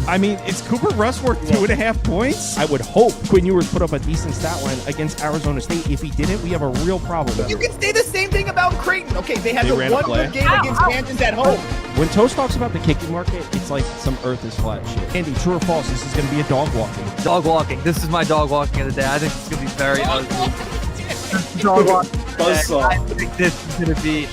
I mean, is Cooper Rush worth 2.5 points? I would hope Quinn Ewers put up a decent stat line against Arizona State. If he didn't, we have a real problem. You can say the same thing about Creighton. Okay, they had the one good game against Kansas at home. When Toast talks about the kicking market, it's like some earth is flat shit. Andy, true or false, this is going to be a dog walking. Dog walking. This is my dog walking of the day. I think it's going to be very ugly. Dog walking. I think this is going to be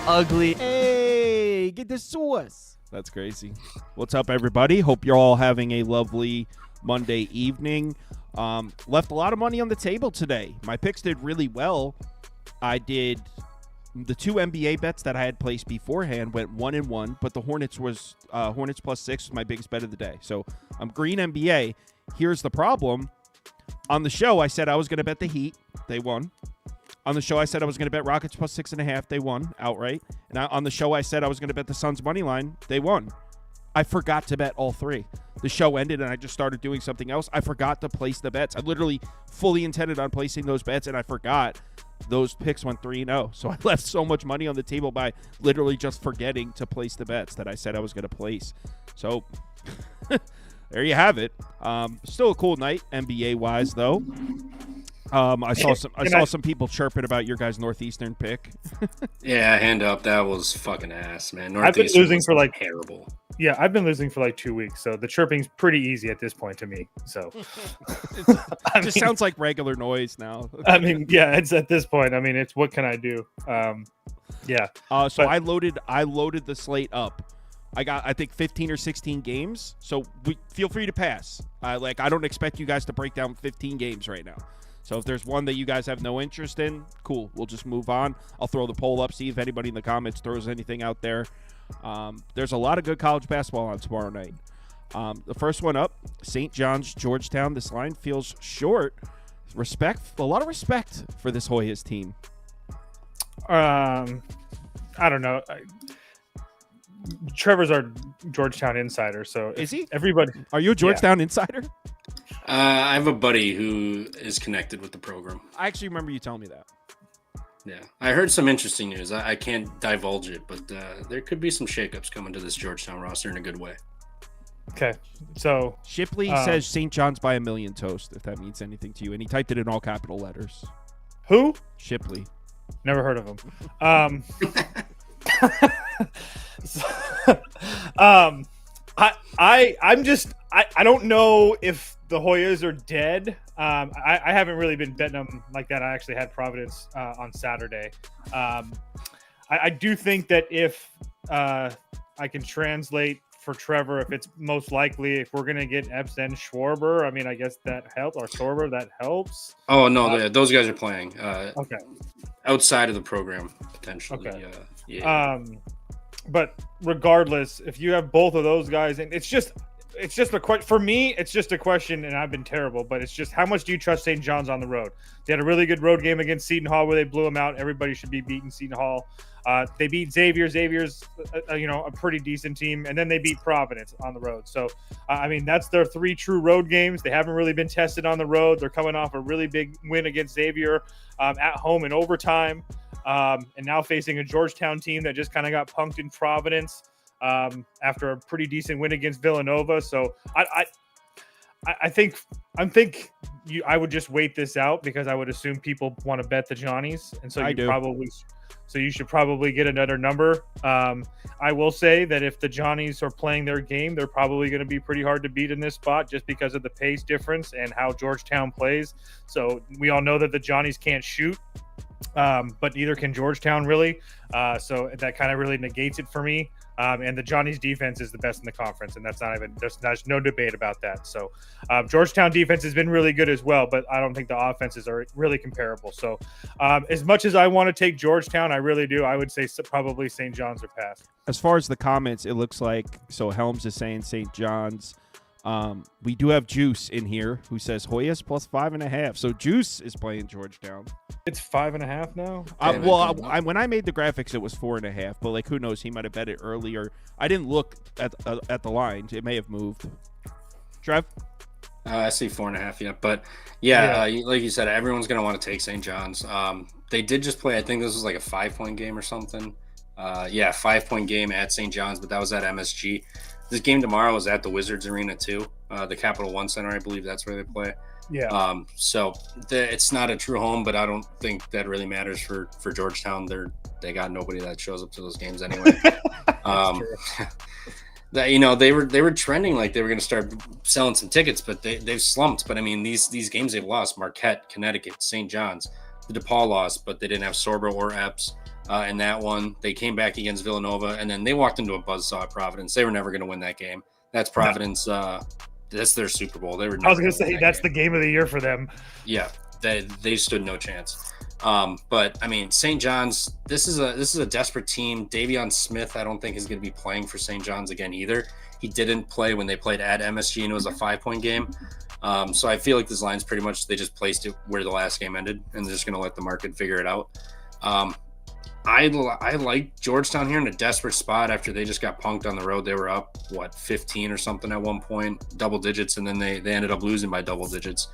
ugly. Hey, get the sauce. That's crazy. What's up, everybody? Hope you're all having a lovely Monday evening. Left a lot of money on the table today. My picks did really well. I did the 2 NBA bets that I had placed beforehand went 1-1, but the Hornets was Hornets plus 6 was my biggest bet of the day. So I'm green NBA. Here's the problem. On the show, I said I was going to bet the Heat. They won. On the show, I said I was going to bet Rockets plus 6.5. They won outright. And on the show, I said I was going to bet the Suns money line. They won. I forgot to bet all 3. The show ended, and I just started doing something else. I forgot to place the bets. I literally fully intended on placing those bets, and I forgot. Those picks went 3-0. So I left so much money on the table by literally just forgetting to place the bets that I said I was going to place. So there you have it. Still a cool night, NBA-wise, though. I saw some people chirping about your guys' Northeastern pick. Yeah, hand up. That was fucking ass, man. I've been losing for like terrible. Yeah, I've been losing for like 2 weeks, so the chirping's pretty easy at this point to me. So it just sounds like regular noise now. I mean, yeah, it's at this point. I mean, it's what can I do? Yeah. I loaded the slate up. I got, I think, 15 or 16 games. So feel free to pass. I don't expect you guys to break down 15 games right now. So if there's one that you guys have no interest in, cool. We'll just move on. I'll throw the poll up, see if anybody in the comments throws anything out there. There's a lot of good college basketball on tomorrow night. The first one up, St. John's, Georgetown. This line feels short. A lot of respect for this Hoyas team. I don't know. Trevor's our Georgetown insider, so is he? Everybody, are you a Georgetown insider? I have a buddy who is connected with the program. I actually remember you telling me that. Yeah, I heard some interesting news. I can't divulge it, but there could be some shakeups coming to this Georgetown roster in a good way. Okay, so Shipley says St. John's by 1 million Toast, if that means anything to you, and he typed it in all capital letters. Who? Shipley. Never heard of him. I don't know if the Hoyas are dead. I haven't really been betting them like that. I actually had Providence on Saturday. I do think that if I can translate for Trevor, if it's most likely, if we're going to get Epps and Schwarber, I mean, I guess that helps. Or Sorber, that helps. Oh, no, those guys are playing. Okay. Outside of the program, potentially. Okay. Yeah. But regardless, if you have both of those guys, and it's just a question for me. It's just a question, and I've been terrible. But it's just how much do you trust St. John's on the road? They had a really good road game against Seton Hall where they blew them out. Everybody should be beating Seton Hall. They beat Xavier. Xavier's a pretty decent team, and then they beat Providence on the road. So I mean, that's their 3 true road games. They haven't really been tested on the road. They're coming off a really big win against Xavier at home in overtime. And now facing a Georgetown team that just kind of got punked in Providence after a pretty decent win against Villanova. So I think I would just wait this out because I would assume people want to bet the Johnnies, and so you should probably get another number. I will say that if the Johnnies are playing their game, they're probably going to be pretty hard to beat in this spot just because of the pace difference and how Georgetown plays. So we all know that the Johnnies can't shoot. But neither can Georgetown really. So that kind of really negates it for me. And the Johnny's defense is the best in the conference, and there's no debate about that. So Georgetown defense has been really good as well, but I don't think the offenses are really comparable. So as much as I want to take Georgetown, I really do. I would say probably St. John's or pass. As far as the comments, it looks like Helms is saying St. John's. We do have Juice in here who says Hoyas plus 5.5. So Juice is playing Georgetown. It's 5.5 now. When I made the graphics, it was 4.5. But who knows? He might have bet it earlier. I didn't look at the line. It may have moved. Trev, I see 4.5. Yeah, but like you said, everyone's gonna want to take St. John's. They did just play. I think this was like a 5-point game or something. 5-point game at St. John's, but that was at MSG. This game tomorrow is at the Wizards Arena too, the Capital One Center, I believe that's where they play. Yeah. So it's not a true home, but I don't think that really matters for Georgetown. They got nobody that shows up to those games anyway. That they were trending like they were going to start selling some tickets, but they've slumped. But I mean, these games they've lost: Marquette, Connecticut, St. John's. The DePaul lost, but they didn't have Sorbo or Epps in that one. They came back against Villanova, and then they walked into a buzzsaw at Providence. They were never going to win that game. That's Providence. That's their Super Bowl. They were. I was going to say that's the game of the year for them. Yeah, they stood no chance. But I mean, St. John's. This is a desperate team. Davion Smith, I don't think is going to be playing for St. John's again either. He didn't play when they played at MSG, and it was a 5-point game. So I feel like this line's pretty much they just placed it where the last game ended, and they're just going to let the market figure it out. I like Georgetown here in a desperate spot after they just got punked on the road. They were up 15 or something at one point, double digits, and then they ended up losing by double digits.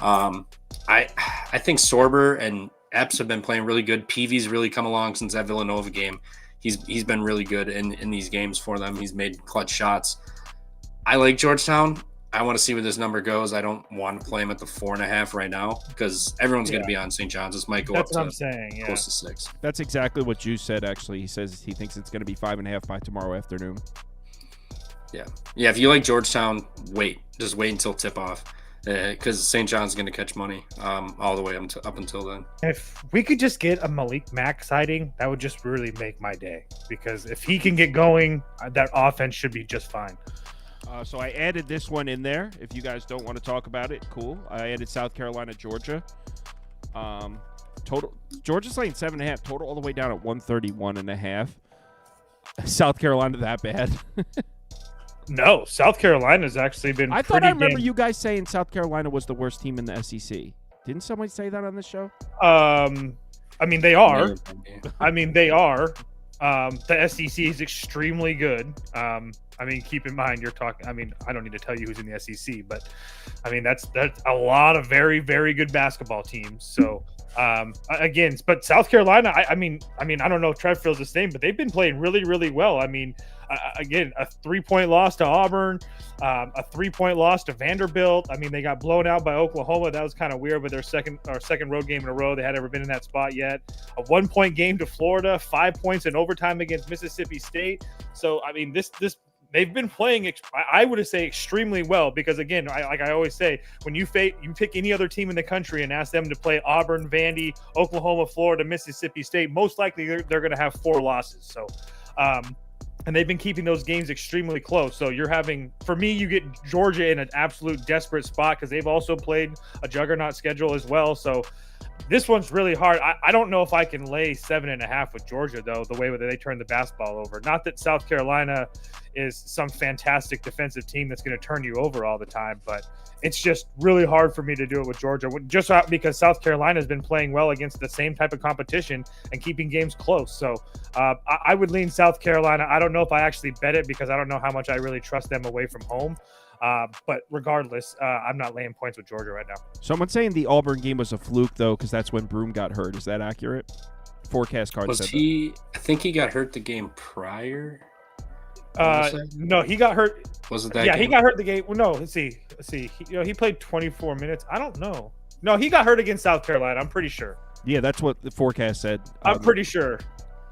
I think Sorber and Epps have been playing really good. Peavy's really come along since that Villanova game. He's been really good in these games for them. He's made clutch shots. I like Georgetown. I want to see where this number goes. I don't want to play him at the 4.5 right now because everyone's going to be on St. John's. This might go up to close to 6. That's exactly what Juice said, actually. He says he thinks it's going to be 5.5 by tomorrow afternoon. Yeah. If you like Georgetown, just wait until tip-off because St. John's going to catch money all the way up until then. If we could just get a Malik Mack sighting, that would just really make my day because if he can get going, that offense should be just fine. So I added this one in there. If you guys don't want to talk about it, cool. I added South Carolina, Georgia. Total Georgia's laying 7.5. Total all the way down at 131.5. South Carolina that bad? No, South Carolina's actually been. I thought I remember you guys saying South Carolina was the worst team in the SEC. Didn't somebody say that on this show? I mean they are. They are. The SEC is extremely good. I mean, keep in mind, you're talking. I mean, I don't need to tell you who's in the SEC, but I mean that's a lot of very, very good basketball teams. So again, but South Carolina, I mean, I don't know if Trev feels the same, but they've been playing really, really well. I mean, again, a 3-point loss to Auburn, a 3-point loss to Vanderbilt. I mean, they got blown out by Oklahoma. That was kind of weird, but their second road game in a row. They had ever been in that spot yet. A 1-point game to Florida, 5 points in overtime against Mississippi State. So, I mean, this they've been playing, I would say, extremely well because, again, I always say, when you pick any other team in the country and ask them to play Auburn, Vandy, Oklahoma, Florida, Mississippi State, most likely they're going to have 4 losses. So, and they've been keeping those games extremely close. So for me, you get Georgia in an absolute desperate spot because they've also played a juggernaut schedule as well. So this one's really hard. I don't know if I can lay 7.5 with Georgia, though, the way that they turn the basketball over. Not that South Carolina is some fantastic defensive team that's going to turn you over all the time, but it's just really hard for me to do it with Georgia, just because South Carolina has been playing well against the same type of competition and keeping games close. So I would lean South Carolina. I don't know if I actually bet it because I don't know how much I really trust them away from home. But regardless, I'm not laying points with Georgia right now. Someone's saying the Auburn game was a fluke, though, because that's when Broom got hurt. Is that accurate? Forecast card said that. I think he got hurt the game prior. No, he got hurt. Was it that? Yeah, game? He got hurt the game. Well, no, let's see. He played 24 minutes. I don't know. No, he got hurt against South Carolina. I'm pretty sure. Yeah, that's what the forecast said. I'm pretty sure.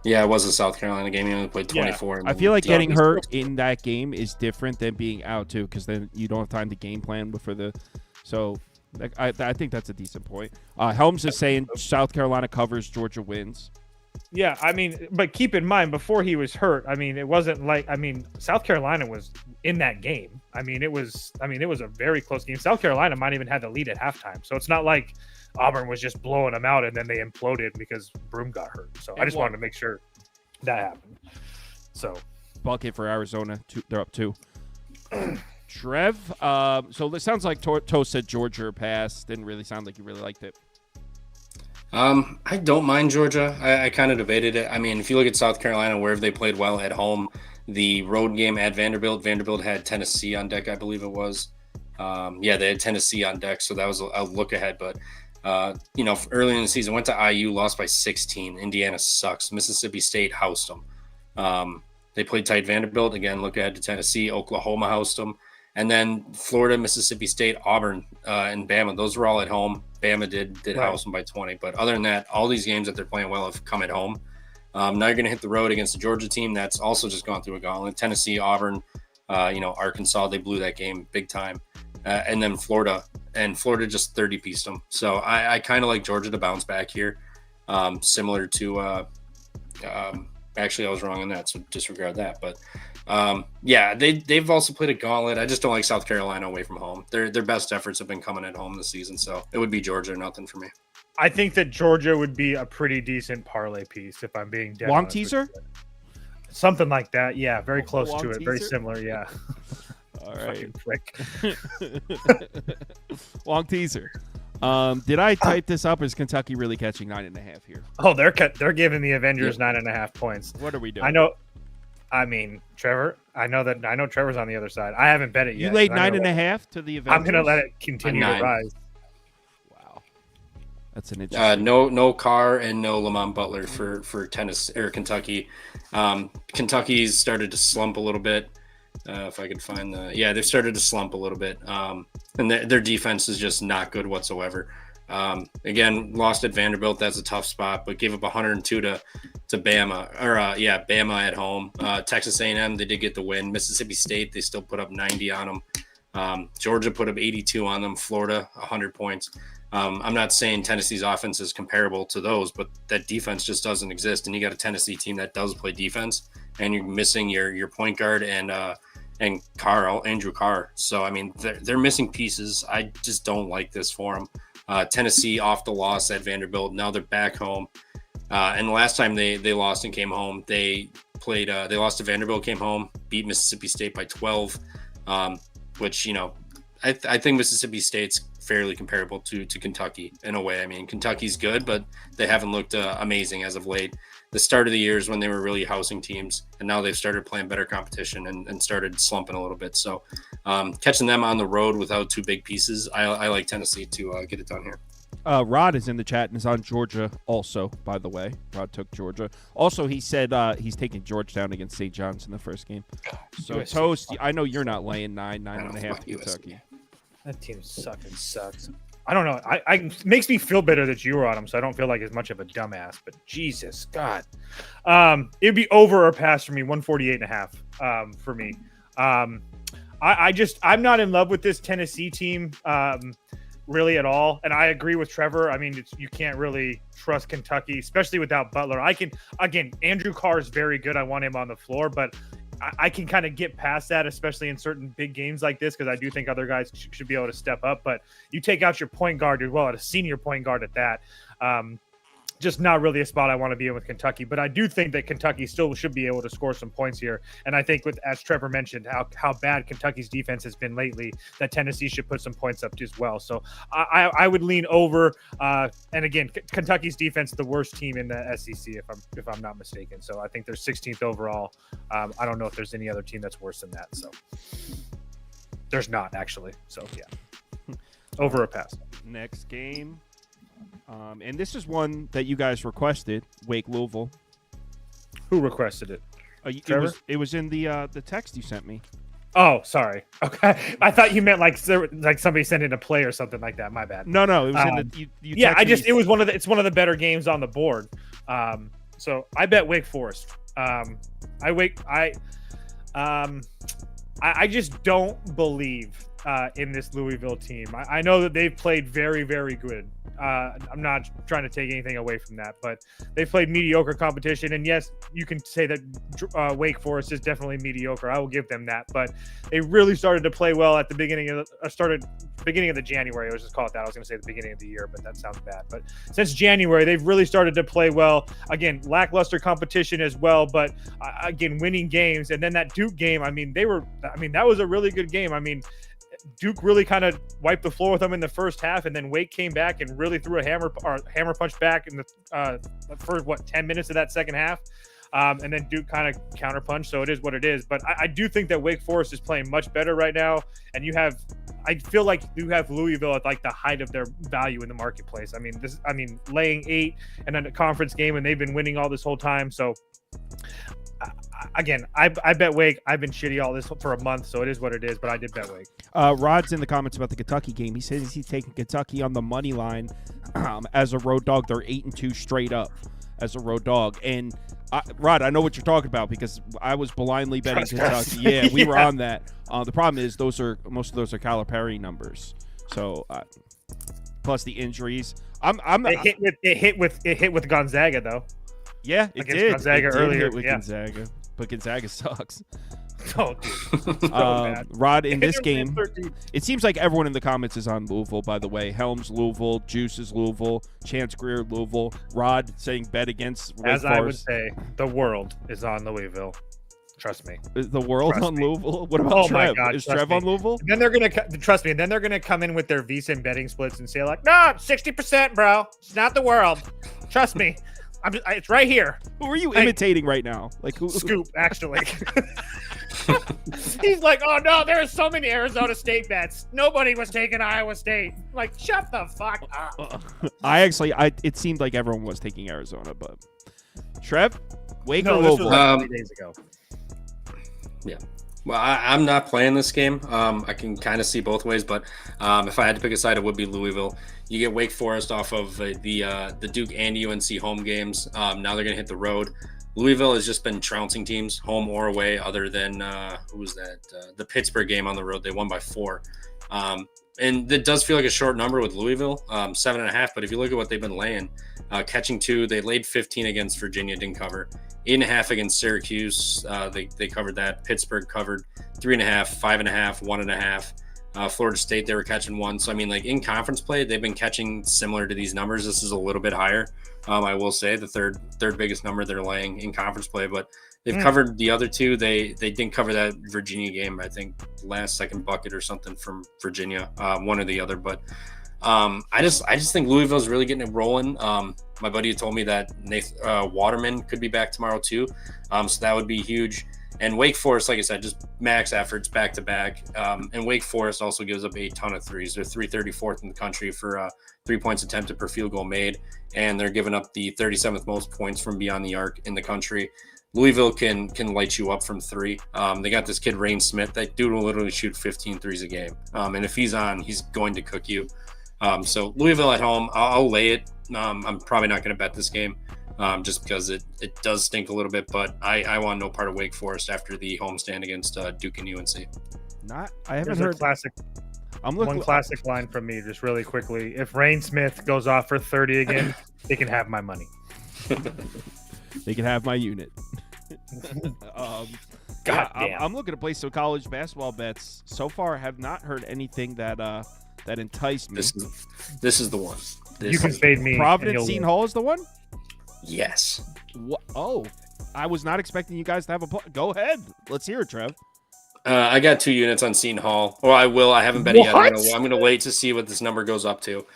Yeah, it was a South Carolina game. He only played 24. I feel like getting hurt in that game is different than being out too, because then you don't have time to game plan for the. So, I think that's a decent point. Helms is saying South Carolina covers, Georgia wins. Yeah, I mean, but keep in mind, before he was hurt, I mean, it wasn't like, South Carolina was in that game. It was a very close game. South Carolina might even have the lead at halftime. So it's not like Auburn was just blowing them out and then they imploded because Broom got hurt. So I just wanted to make sure that happened. So bucket for Arizona. They're up 2. Trev, so it sounds like Toast said Georgia pass. Didn't really sound like you really liked it. I don't mind Georgia. I kind of debated it. I mean, if you look at South Carolina, where have they played well at home? The road game at Vanderbilt had Tennessee on deck, I believe it was. They had Tennessee on deck, so that was a look ahead. But, early in the season, went to IU, lost by 16. Indiana sucks. Mississippi State housed them. They played tight Vanderbilt. Again, look ahead to Tennessee. Oklahoma housed them. And then Florida, Mississippi State, Auburn, and Bama. Those were all at home. Bama did house them by 20. But other than that, all these games that they're playing well have come at home. Now you're going to hit the road against the Georgia team that's also just gone through a gauntlet. Tennessee, Auburn, Arkansas, they blew that game big time. And then Florida just 30-pieced them. So I kind of like Georgia to bounce back here, similar to actually, I was wrong on that, so disregard that. But they've also played a gauntlet. I just don't like South Carolina away from home. Their best efforts have been coming at home this season, so it would be Georgia or nothing for me. I think that Georgia would be a pretty decent parlay piece if I'm being dead long honest teaser, something like that. Yeah, very close long to it. Teaser? Very similar. Yeah. All right. Fucking Long teaser. Did I type this up? Or is Kentucky really catching 9.5 here? Oh, they're giving the Avengers 9.5 points. What are we doing? I know. I mean, Trevor. I know Trevor's on the other side. I haven't bet it yet. You laid 9.5 to the Avengers. I'm gonna let it continue to rise. Wow, that's an interesting. No Carr and no Lamont Butler for tennis or Kentucky. Kentucky's started to slump a little bit. If I could find they've started to slump a little bit. And their defense is just not good whatsoever. Again, lost at Vanderbilt. That's a tough spot, but gave up 102 to Bama. Bama at home. Texas A&M, they did get the win. Mississippi State, they still put up 90 on them. Georgia put up 82 on them. Florida, 100 points. I'm not saying Tennessee's offense is comparable to those, but that defense just doesn't exist. And you got a Tennessee team that does play defense, and you're missing your point guard and Andrew Carr. So, I mean, they're missing pieces. I just don't like this for them. Tennessee off the loss at Vanderbilt. Now they're back home. And the last time they lost and came home, they lost to Vanderbilt, came home, beat Mississippi State by 12, which, I think Mississippi State's fairly comparable to Kentucky in a way. I mean, Kentucky's good, but they haven't looked amazing as of late. The start of the year is when they were really housing teams, and now they've started playing better competition and started slumping a little bit. So catching them on the road without two big pieces, I like Tennessee to get it done here. Rod is in the chat and is on Georgia also, by the way. Rod took Georgia. Also, he said he's taking Georgetown against St. John's in the first game. So, Toast, I know you're not laying 9.5 to Kentucky. That team sucks. I don't know. It makes me feel better that you were on them, so I don't feel like as much of a dumbass. But Jesus, God, it'd be over or pass for me. 148.5 for me. I'm not in love with this Tennessee team really at all, and I agree with Trevor. I mean, you can't really trust Kentucky, especially without Butler. Andrew Carr is very good. I want him on the floor, but I can kind of get past that, especially in certain big games like this, because I do think other guys should be able to step up. But you take out your point guard as well, at a senior point guard at that. Just not really a spot I want to be in with Kentucky. But I do think that Kentucky still should be able to score some points here. And I think, as Trevor mentioned, how bad Kentucky's defense has been lately, that Tennessee should put some points up as well. So I would lean over. And again, Kentucky's defense, the worst team in the SEC, if I'm not mistaken. So I think they're 16th overall. I don't know if there's any other team that's worse than that. So there's not, actually. So yeah, over or pass. Next game. And this is one that you guys requested, Wake Louisville. Who requested it? It was in the text you sent me. Oh, sorry. Okay, I thought you meant like somebody sent in a play or something like that. My bad. No, it was in the. You yeah, it was it's one of the better games on the board. So I bet Wake Forest. I just don't believe in this Louisville team. I know that they've played very, very good. I'm not trying to take anything away from that, but they've played mediocre competition. And yes, you can say that Wake Forest is definitely mediocre. I will give them that. But they really started to play well at the beginning of the January. Let's just call it that. I was going to say the beginning of the year, but that sounds bad. But since January, they've really started to play well. Again, lackluster competition as well, but again, winning games. And then that Duke game, that was a really good game. I mean, Duke really kind of wiped the floor with them in the first half, and then Wake came back and really threw a hammer punch back in the first 10 minutes of that second half, and then Duke kind of counterpunched. So it is what it is. But I do think that Wake Forest is playing much better right now, and I feel like you have Louisville at like the height of their value in the marketplace. Laying 8 and then a conference game, and they've been winning all this whole time. So Again, I bet Wake. I've been shitty all this for a month, so it is what it is. But I did bet Wake. Rod's in the comments about the Kentucky game. He says he's taking Kentucky on the money line as a road dog. They're 8-2 straight up as a road dog. And Rod, I know what you're talking about because I was blindly betting Kentucky. Yeah, we were on that. The problem is most of those are Calipari numbers. So plus the injuries. It hit with Gonzaga though. Yeah, it against did. Gonzaga it did earlier. Hit with Gonzaga, but Gonzaga sucks. Oh, dude. So bad. Rod, in this game, it seems like everyone in the comments is on Louisville, by the way. Helms, Louisville. Juice is Louisville. Chance Greer, Louisville. Rod saying bet against Wake As Forest. I would say, the world is on Louisville. Trust me. Is the world Trust on me. Louisville? What about Trev? My God, is Trev on Louisville? And then they're going to, trust me, and then they're going to come in with their VSiN betting splits and say like, no, 60%, bro. It's not the world. Trust me. It's right here. Who are you imitating right now? Like who? Scoop, actually. He's like, oh no, there are so many Arizona State bets. Nobody was taking Iowa State. Like, shut the fuck up. It seemed like everyone was taking Arizona, but Trev, Wake or this was Louisville? like 3 days ago. Yeah. Well, I'm not playing this game. I can kind of see both ways, but if I had to pick a side, it would be Louisville. You get Wake Forest off of the Duke and UNC home games. Now they're going to hit the road. Louisville has just been trouncing teams, home or away, other than who was that? The Pittsburgh game on the road. They won by 4. And it does feel like a short number with Louisville, 7.5. But if you look at what they've been laying, catching 2, they laid 15 against Virginia, didn't cover. 8.5 against Syracuse, they covered that. Pittsburgh covered 3.5, 5.5, 1.5. Florida State, they were catching 1. So I mean, like in conference play, they've been catching similar to these numbers. This is a little bit higher. I will say the third biggest number they're laying in conference play, but they've covered the other 2. They didn't cover that Virginia game. I think last second bucket or something from Virginia, one or the other. But I just think Louisville's really getting it rolling. My buddy told me that Waterman could be back tomorrow too. So that would be huge. And Wake Forest, like I said, just max efforts back to back. And Wake Forest also gives up a ton of threes. They're 334th in the country for 3 points attempted per field goal made. And they're giving up the 37th most points from beyond the arc in the country. Louisville can light you up from 3. They got this kid, Rain Smith. That dude will literally shoot 15 threes a game. And if he's on, he's going to cook you. So Louisville at home, I'll lay it. I'm probably not going to bet this game just because it does stink a little bit, but I want no part of Wake Forest after the homestand against Duke and UNC. I haven't heard classic. One classic line from me, just really quickly. If Rain Smith goes off for 30 again, they can have my money. They can have my unit. God damn. I'm looking to play some college basketball bets. So far, I have not heard anything that enticed me. This is the one. You can fade me. Providence Seton Hall is the one? Yes. What? Oh, I was not expecting you guys to have a Go ahead. Let's hear it, Trev. I got 2 units on Seton Hall. Or I will. I haven't bet it yet. I'm going to wait to see what this number goes up to.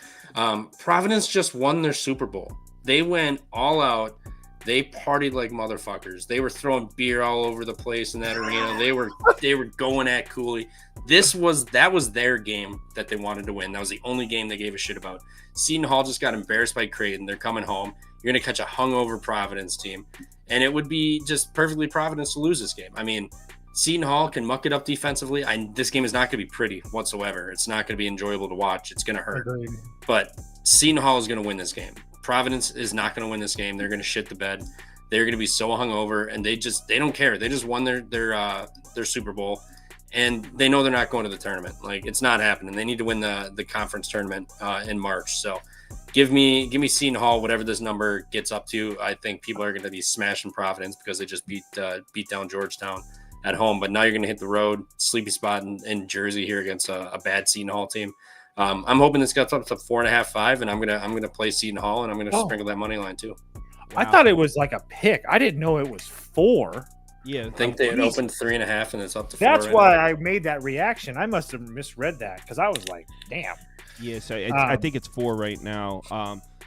Providence just won their Super Bowl. They went all out. They partied like motherfuckers. They were throwing beer all over the place in that arena. They were going at Cooley. That was their game that they wanted to win. That was the only game they gave a shit about. Seton Hall just got embarrassed by Creighton. They're coming home. You're going to catch a hungover Providence team. And it would be just perfectly Providence to lose this game. I mean, Seton Hall can muck it up defensively. This game is not going to be pretty whatsoever. It's not going to be enjoyable to watch. It's going to hurt. Agreed. But Seton Hall is going to win this game. Providence is not going to win this game. They're going to shit the bed. They're going to be so hungover, and they don't care. They just won their Super Bowl, and they know they're not going to the tournament. Like, it's not happening. They need to win the conference tournament in March. So give me Seton Hall, whatever this number gets up to. I think people are going to be smashing Providence because they just beat down Georgetown at home. But now you're going to hit the road, sleepy spot in Jersey here against a bad Seton Hall team. I'm hoping this gets up to 4.5, 5, and I'm gonna play Seton Hall, and I'm gonna sprinkle that money line too. Wow. I thought it was like a pick. I didn't know it was 4. Yeah, I think they had opened 3.5, and it's up to 4. That's why I made that reaction. I must have misread that because I was like, "Damn." Yeah, so I think it's 4 right now.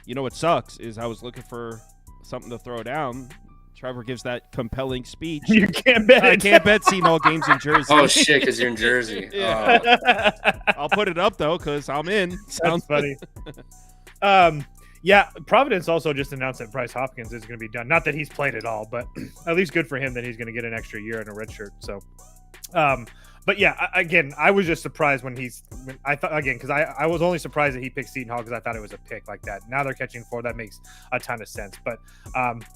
You know what sucks is I was looking for something to throw down. Trevor gives that compelling speech. You can't bet. I can't bet Seton Hall games in Jersey. Oh shit, because you're in Jersey. Yeah. I'll put it up though because I'm in. Sounds funny. Yeah, Providence also just announced that Bryce Hopkins is going to be done. Not that he's played at all, but at least good for him that he's going to get an extra year in a red shirt. So, but yeah, again, I was just surprised when I thought, again, because I was only surprised that he picked Seton Hall because I thought it was a pick like that. Now they're catching 4. That makes a ton of sense. But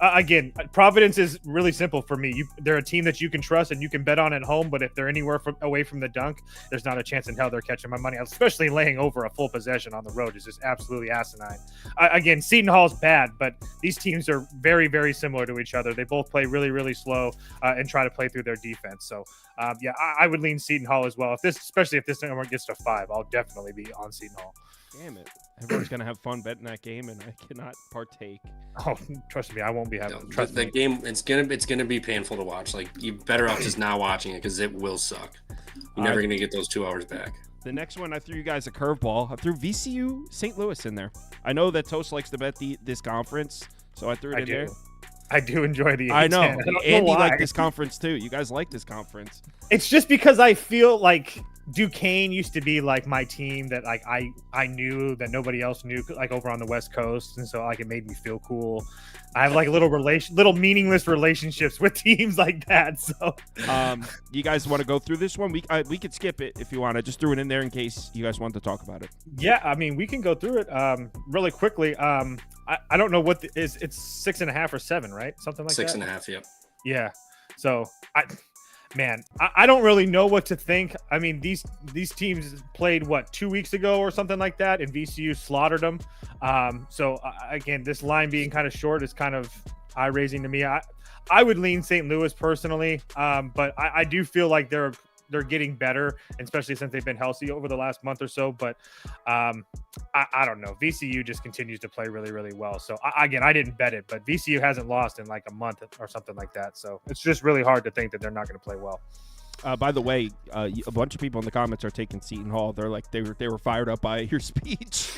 again, Providence is really simple for me. They're a team that you can trust and you can bet on at home. But if they're anywhere away from the dunk, there's not a chance in hell they're catching my money. Especially laying over a full possession on the road is just absolutely asinine. Again, Seton Hall's bad, but these teams are very, very similar to each other. They both play really, really slow and try to play through their defense. So, yeah, I would lean Seton Hall as well. Especially if this number gets to 5, I'll definitely be on Seton Hall. Damn it! Everyone's gonna have fun betting that game, and I cannot partake. Oh, trust me, I won't be having. No, trust the me. game. It's gonna be painful to watch. Like, you better off just not watching it because it will suck. You're never gonna get those 2 hours back. The next one, I threw you guys a curveball. I threw VCU St. Louis in there. I know that Toast likes to bet this conference, so I threw it in there. I do enjoy the. I know. Andy why. liked this conference too. You guys like this conference. It's just because I feel like Duquesne used to be like my team that like I knew that nobody else knew, like over on the West Coast, and so like it made me feel cool. I have like little meaningless relationships with teams like that. So, you guys want to go through this one? We could skip it if you want. I just threw it in there in case you guys want to talk about it. Yeah, I mean we can go through it really quickly. I don't know what it's 6.5 or 7, right? Something like 6.5. Yep. Yeah. So I don't really know what to think. I mean, these teams played 2 weeks ago or something like that, and VCU slaughtered them. So again, this line being kind of short is kind of eye raising to me. I would lean St. Louis personally, but I do feel like they're getting better, especially since they've been healthy over the last month or so. But I don't know. VCU just continues to play really, really well. So again, I didn't bet it, but VCU hasn't lost in like a month or something like that. So it's just really hard to think that they're not going to play well. By the way, a bunch of people in the comments are taking Seton Hall. They're like they were fired up by your speech.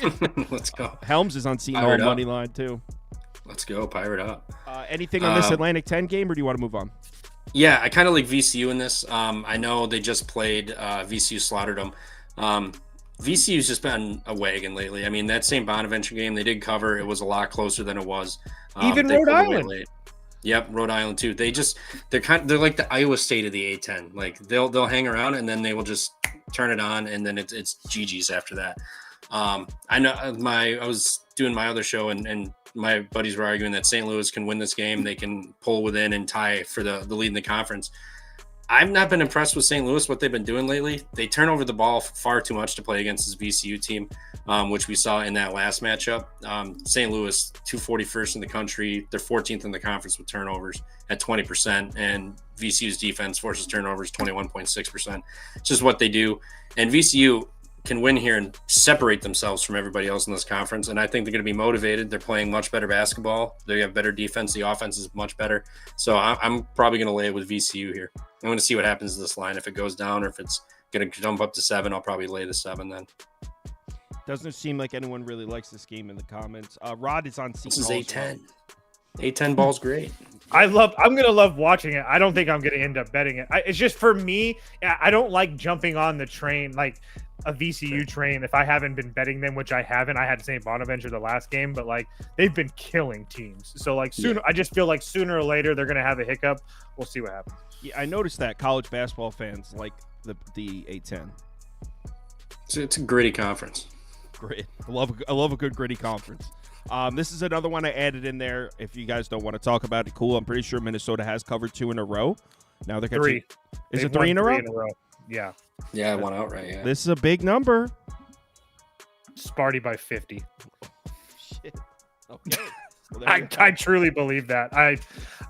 Let's go. Helms is on Seton Hall money line too. Let's go, Pirate up. Anything on this Atlantic 10 game, or do you want to move on? Yeah, I kind of like VCU in this. I know they just played. VCU slaughtered them. VCU's just been a wagon lately. I mean, that same Bonaventure game, they did cover. It was a lot closer than it was. Even Rhode Island. Yep, Rhode Island too. They're like the Iowa State of the A10. Like they'll hang around and then they will just turn it on and then it's GG's after that. I know I was doing my other show and my buddies were arguing that St. Louis can win this game. They can pull within and tie for the lead in the conference. I've not been impressed with St. Louis, what they've been doing lately. They turn over the ball far too much to play against this VCU team, which we saw in that last matchup. St. Louis, 241st in the country. They're 14th in the conference with turnovers at 20%, and VCU's defense forces turnovers 21.6%. It's just what they do. And VCU can win here and separate themselves from everybody else in this conference. And I think they're going to be motivated. They're playing much better basketball. They have better defense. The offense is much better. So I'm probably going to lay it with VCU here. I'm going to see what happens to this line. If it goes down or if it's going to jump up to 7, I'll probably lay the 7 then. Doesn't seem like anyone really likes this game in the comments. Rod is on Seton. This is A10. A10 ball's great. I'm going to love watching it. I don't think I'm going to end up betting it. It's just for me, I don't like jumping on the train, like a VCU train, if I haven't been betting them, which I haven't. I had St. Bonaventure the last game, but like they've been killing teams. So like sooner, I just feel like sooner or later they're going to have a hiccup. We'll see what happens. Yeah, I noticed that college basketball fans like the A10. It's a gritty conference. Great. I love a good gritty conference. This is another one I added in there. If you guys don't want to talk about it, cool. I'm pretty sure Minnesota has covered 2 in a row. Now they're 3. Is it 3 in a row? Yeah. Yeah, I won outright. Yeah. This is a big number. Sparty by 50. Shit. Okay. Well, I truly believe that.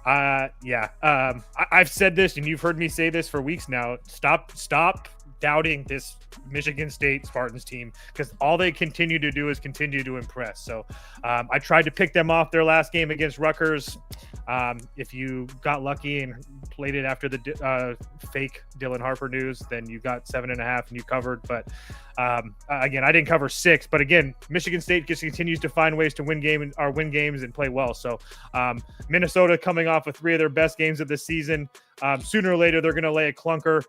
I've said this, and you've heard me say this for weeks now. Stop doubting this Michigan State Spartans team, because all they continue to do is continue to impress. So I tried to pick them off their last game against Rutgers. If you got lucky and played it after the fake Dylan Harper news, then you got 7.5 and you covered. But again, I didn't cover 6. But again, Michigan State just continues to find ways to win games and play well. So Minnesota coming off of 3 of their best games of the season. Sooner or later, they're going to lay a clunker.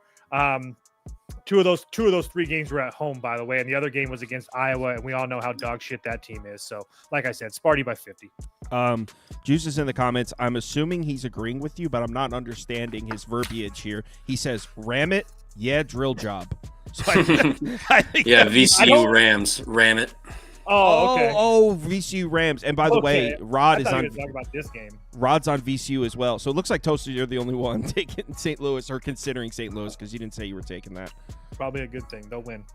Two of those 3 games were at home, by the way, and the other game was against Iowa, and we all know how dog shit that team is. So, like I said, Sparty by 50. Juice is in the comments. I'm assuming he's agreeing with you, but I'm not understanding his verbiage here. He says, "Ram it, yeah, drill job." So I think VCU Rams, ram it. Oh, okay. VCU Rams. And by the way, Rod is on. Talk about this game. Rod's on VCU as well. So it looks like Toaster, you're the only one taking St. Louis or considering St. Louis because you didn't say you were taking that. Probably a good thing. They'll win.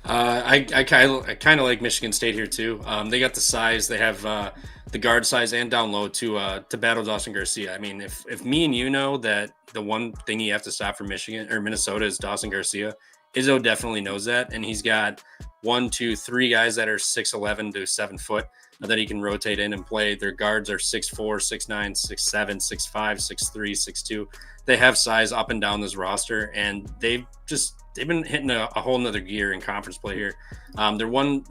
I kind of like Michigan State here too. They got the size. They have the guard size and down low to battle Dawson Garcia. I mean, if me and you know that the one thing you have to stop for Michigan or Minnesota is Dawson Garcia, Izzo definitely knows that, and he's got 1, 2, 3 guys that are 6'11" to 7 foot that he can rotate in and play. Their guards are 6'4", 6'9", 6'7", 6'5", 6'3", 6'2". They have size up and down this roster, and they've been hitting a whole nother gear in conference play here. Their one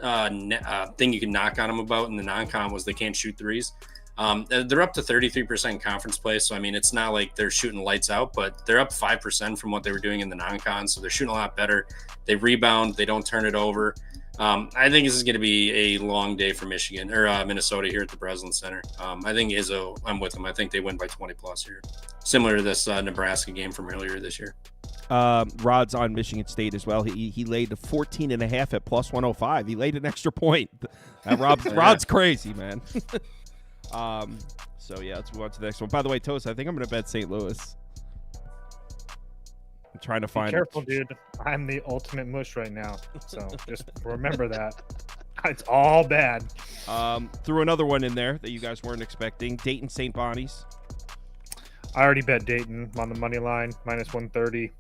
thing you can knock on them about in the non-con was they can't shoot threes. They're up to 33% conference play, so I mean it's not like they're shooting lights out, but they're up 5% from what they were doing in the non-con, so they're shooting a lot better. They rebound, they don't turn it over. I think this is going to be a long day for Michigan or Minnesota here at the Breslin Center. I think Izzo, I'm with them. I think they win by 20 plus here, similar to this Nebraska game from earlier this year. Rod's on Michigan State as well. He laid the 14.5 at plus 105. He laid an extra point. Rod's crazy, man. So yeah, let's move on to the next one. By the way, Toast, I think I'm going to bet St. Louis. I'm trying to find. Be careful, dude. I'm the ultimate mush right now, so just remember that. It's all bad. Threw another one in there that you guys weren't expecting. Dayton St. Bonnie's. I already bet Dayton on the money line, minus 130.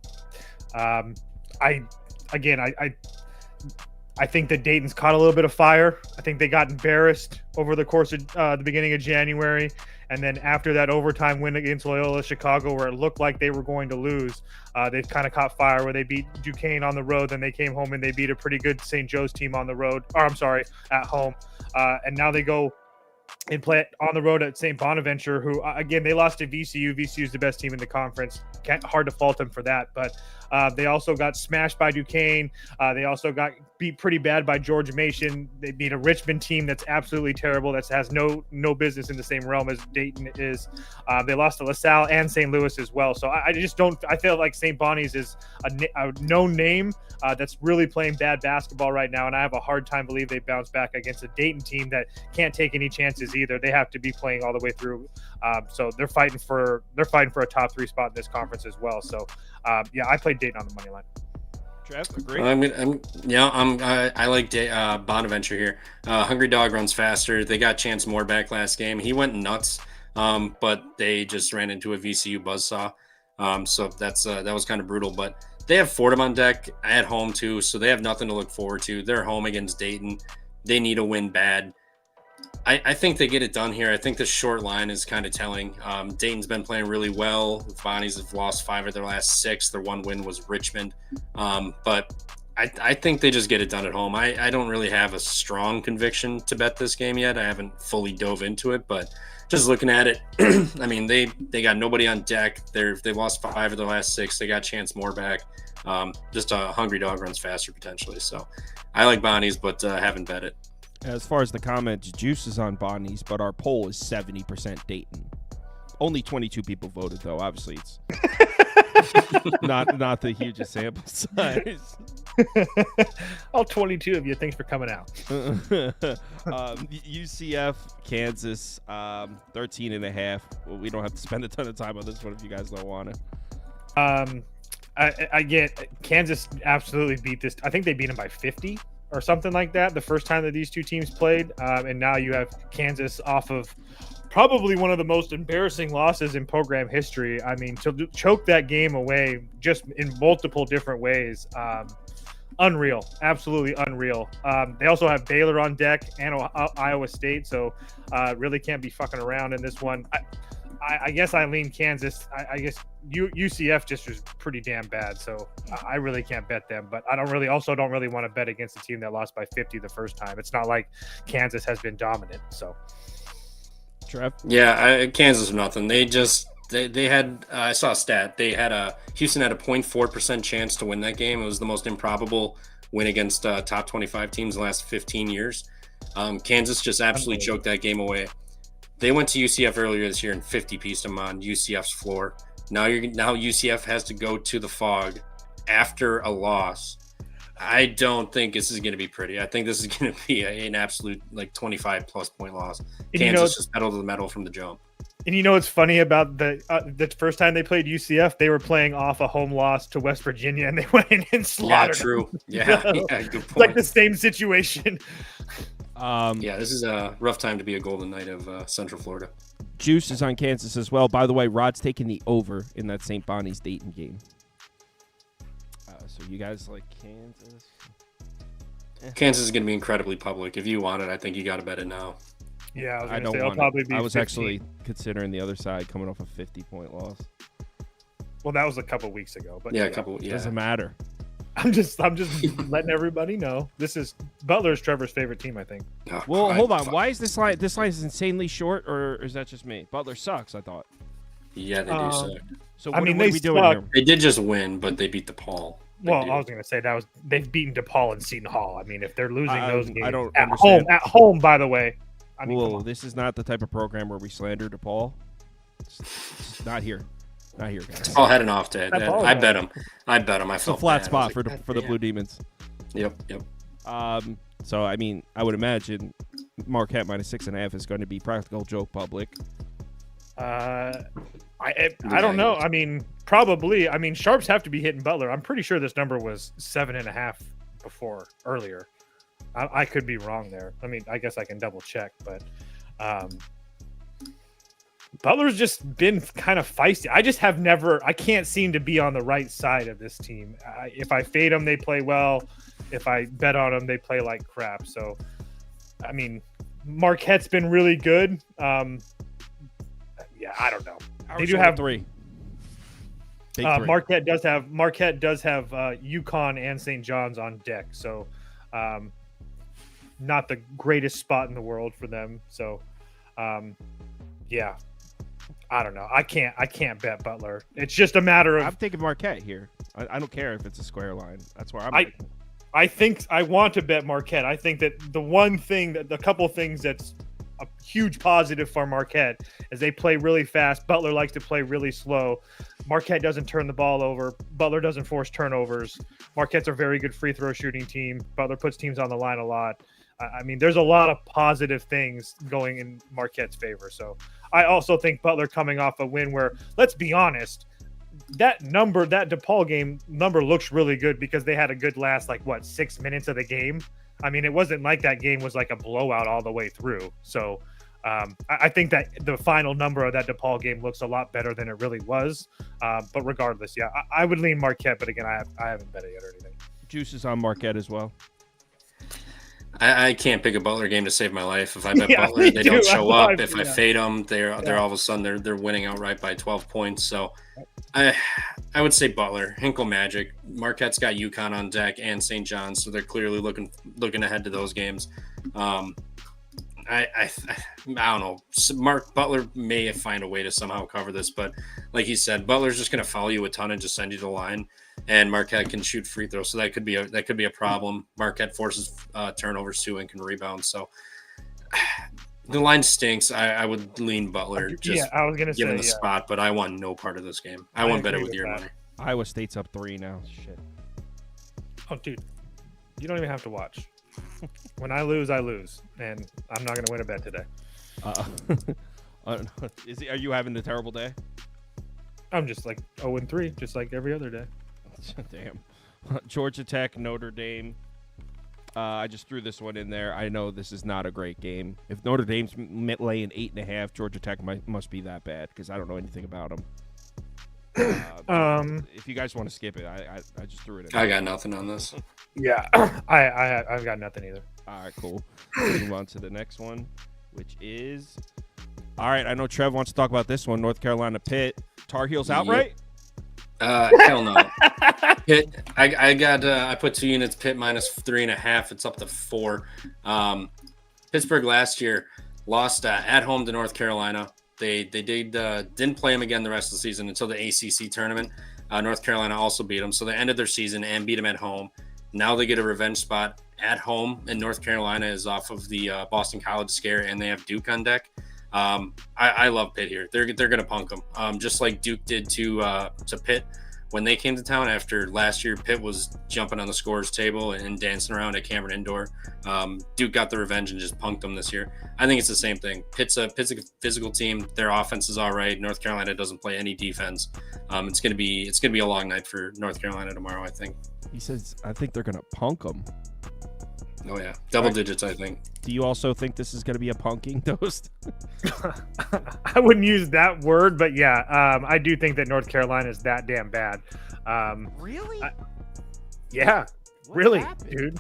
I think that Dayton's caught a little bit of fire. I think they got embarrassed over the course of the beginning of January. And then after that overtime win against Loyola Chicago, where it looked like they were going to lose, they've kind of caught fire where they beat Duquesne on the road. Then they came home and they beat a pretty good St. Joe's team on the road. At home. And now they go and play on the road at St. Bonaventure, who, again, they lost to VCU. VCU is the best team in the conference. Hard to fault them for that. But they also got smashed by Duquesne. They also got beat pretty bad by George Mason. They beat a Richmond team that's absolutely terrible, that has no business in the same realm as Dayton is. They lost to LaSalle and St. Louis as well. So I just don't – I feel like St. Bonnie's is a known name that's really playing bad basketball right now, and I have a hard time believing they bounce back against a Dayton team that can't take any chances either. They have to be playing all the way through. So they're fighting for a top 3 spot in this conference as well. So I played Dayton on the money line. Trev, agree? I like Bonaventure here. Hungry Dog runs faster. They got Chance Moore back last game. He went nuts, but they just ran into a VCU buzzsaw. So that was kind of brutal. But they have Fordham on deck at home too, so they have nothing to look forward to. They're home against Dayton. They need a win bad. I think they get it done here. I think the short line is kind of telling. Dayton's been playing really well. The Bonnies have lost 5 of their last 6. Their one win was Richmond. But I think they just get it done at home. I don't really have a strong conviction to bet this game yet. I haven't fully dove into it, but just looking at it, I mean, they got nobody on deck. They lost 5 of their last 6. They got Chance Moore back. Just a Hungry Dog runs faster potentially. So I like Bonnies, but haven't bet it. As far as the comments, Juice is on Bonnies, but our poll is 70% Dayton. Only 22 people voted, though. Obviously, it's not the hugest sample size. All 22 of you. Thanks for coming out. UCF, Kansas, 13.5. Well, we don't have to spend a ton of time on this one if you guys don't want to. I get Kansas absolutely beat this. I think they beat them by 50. Or something like that the first time that these two teams played, and now you have Kansas off of probably one of the most embarrassing losses in program history. I mean, to choke that game away just in multiple different ways, unreal, absolutely unreal. They also have Baylor on deck and Iowa State, so really can't be fucking around in this one. I guess I lean Kansas. I guess UCF just was pretty damn bad, so I really can't bet them. But I don't really want to bet against a team that lost by 50 the first time. It's not like Kansas has been dominant. So, Trev? Yeah, Kansas nothing. They just They had I saw a stat. Houston had a 0.4% chance to win that game. It was the most improbable win against top 25 teams in the last 15 years. Kansas just absolutely choked that game away. They went to UCF earlier this year and 50-pieced them on UCF's floor. Now UCF has to go to the Fog after a loss. I don't think this is going to be pretty. I think this is going to be an absolute 25-plus point loss. Kansas just pedal to the metal from the jump. And you know what's funny about the first time they played UCF, they were playing off a home loss to West Virginia, and they went in and slaughtered. Yeah, true. Yeah, good point. It's like the same situation. This is a rough time to be a Golden Knight of Central Florida. Juice is on Kansas as well. By the way, Rod's taking the over in that St. Bonnie's Dayton game. So you guys like Kansas? Kansas is going to be incredibly public. If you want it, I think you got to bet it now. Yeah, I don't want it. I was 15. actually considering the other side coming off a 50-point loss. Well, that was a couple weeks ago, but Doesn't matter. I'm just letting everybody know Butler's Trevor's favorite team, I think. Oh, well, hold on. Why is this line? This line is insanely short, or is that just me? Butler sucks, I thought. Yeah, they do suck. So what are we doing here? They did just win, but they beat DePaul. Well, I was going to say they've beaten DePaul and Seton Hall. I mean, if they're losing those games I don't at understand. home, by the way. I mean, whoa, this is not the type of program where we slander DePaul. It's not here. Not here, guys. DePaul had an off day. I bet him. I felt it's a flat bad. spot for the Blue Demons. Yep. So, I mean, I would imagine Marquette minus 6.5 is going to be practical joke public. I don't know. I mean, probably. I mean, sharps have to be hitting Butler. I'm pretty sure this number was 7.5 earlier. I could be wrong there. I mean, I guess I can double check, but Butler's just been kind of feisty. I can't seem to be on the right side of this team. If I fade them, they play well. If I bet on them, they play like crap. So, I mean, Marquette's been really good. I don't know. They do have 3. Marquette does have UConn and St. John's on deck. So, not the greatest spot in the world for them. So, I don't know. I can't bet Butler. It's just a matter of. I'm thinking Marquette here. I don't care if it's a square line. That's where I think I want to bet Marquette. I think that the couple things that's a huge positive for Marquette is they play really fast. Butler likes to play really slow. Marquette doesn't turn the ball over. Butler doesn't force turnovers. Marquette's a very good free throw shooting team. Butler puts teams on the line a lot. I mean, there's a lot of positive things going in Marquette's favor. So I also think Butler coming off a win where, let's be honest, that DePaul game number looks really good because they had a good last 6 minutes of the game. I mean, it wasn't like that game was like a blowout all the way through. So I think that the final number of that DePaul game looks a lot better than it really was. But regardless, I would lean Marquette. But again, I haven't bet it yet or anything. Juice is on Marquette as well. I can't pick a Butler game to save my life. If I bet Butler, they don't show up. If I fade them, they're all of a sudden they're winning outright by 12 points. So I would say Butler. Hinkle Magic. Marquette's got UConn on deck and St. John's, so they're clearly looking ahead to those games. I don't know. Butler may find a way to somehow cover this, but like he said, Butler's just going to follow you a ton and just send you to the line. And Marquette can shoot free throws, so that could be a problem. Marquette forces turnovers too and can rebound. So the line stinks. I would lean Butler. I was gonna say given the spot, but I want no part of this game. I won't bet it with your money. Iowa State's up 3 now. Shit. Oh, dude, you don't even have to watch. When I lose, I lose, and I'm not gonna win a bet today. Are you having a terrible day? I'm just 0-3, just like every other day. Damn. Georgia Tech, Notre Dame. I just threw this one in there. I know this is not a great game. If Notre Dame's laying 8.5, Georgia Tech must be that bad because I don't know anything about them. If you guys want to skip it, I just threw it in. I got nothing on this. Yeah, I've got nothing either. All right, cool. Let's move on to the next one, which is. All right, I know Trev wants to talk about this one. North Carolina, Pitt. Tar Heels outright? Hell no. Pitt. I put 2 units. Pitt minus 3.5. It's up to 4. Pittsburgh last year lost at home to North Carolina. They didn't play them again the rest of the season until the ACC tournament. North Carolina also beat them, so they ended their season and beat them at home. Now they get a revenge spot at home, and North Carolina is off of the Boston College scare, and they have Duke on deck. I love Pitt here. They're going to punk them, just like Duke did to Pitt when they came to town after last year. Pitt was jumping on the scorers table and dancing around at Cameron Indoor. Duke got the revenge and just punked them this year. I think it's the same thing. Pitt's a physical team. Their offense is all right. North Carolina doesn't play any defense. It's gonna be a long night for North Carolina tomorrow, I think. He says, I think they're gonna punk them. Oh yeah, double digits, I think. Do you also think this is going to be a punking toast? I wouldn't use that word, but yeah, I do think that North Carolina is that damn bad. Really? Yeah, What really, happened? dude.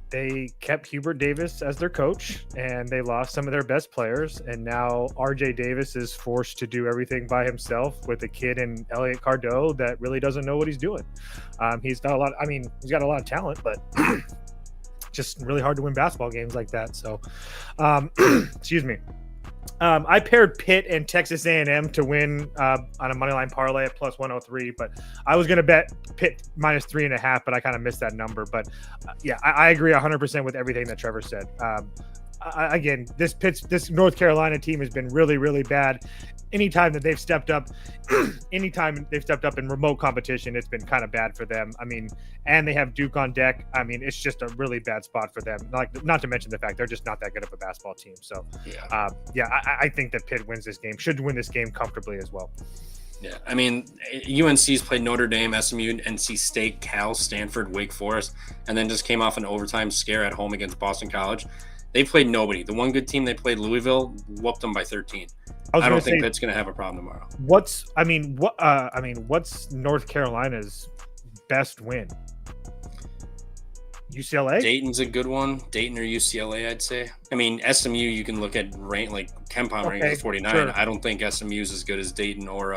They kept Hubert Davis as their coach, and they lost some of their best players, and now RJ Davis is forced to do everything by himself with a kid in Elliot Cardeau that really doesn't know what he's doing. He's got a lot of talent, but just really hard to win basketball games like that. So, excuse me. I paired Pitt and Texas A&M to win on a moneyline parlay at plus 103, but I was going to bet Pitt minus 3.5, but I kind of missed that number. But yeah, I agree 100% with everything that Trevor said. Again, this North Carolina team has been really, really bad. Anytime that they've stepped up in remote competition, it's been kind of bad for them. I mean, and they have Duke on deck. I mean, it's just a really bad spot for them. Not to mention the fact they're just not that good of a basketball team. So, I think that Pitt wins this game. Should win this game comfortably as well. Yeah, I mean, UNC's played Notre Dame, SMU, NC State, Cal, Stanford, Wake Forest, and then just came off an overtime scare at home against Boston College. They played nobody. The one good team they played, Louisville, whooped them by 13. I don't think Pitt's going to have a problem tomorrow. What's North Carolina's best win? UCLA? Dayton's a good one. Dayton or UCLA, I'd say. I mean, SMU, you can look at rank like KenPom ranking is 49. Sure. I don't think SMU's as good as Dayton or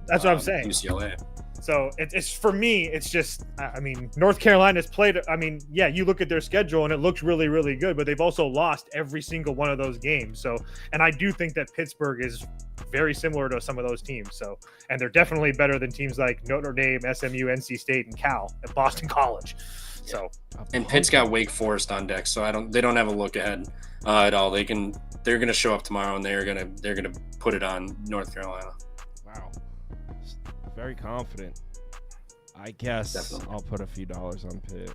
that's what I'm saying. UCLA. So it's for me, it's just, I mean, North Carolina's played, I mean, yeah, you look at their schedule and it looks really, really good, but they've also lost every single one of those games. So, and I do think that Pittsburgh is very similar to some of those teams. So, and they're definitely better than teams like Notre Dame, SMU, NC State, and Cal at Boston College. So, and Pitt's got Wake Forest on deck, so they don't have a look ahead at all. They're going to show up tomorrow and they're going to put it on North Carolina. Wow. Very confident. I guess Definitely. I'll put a few dollars on Pitt.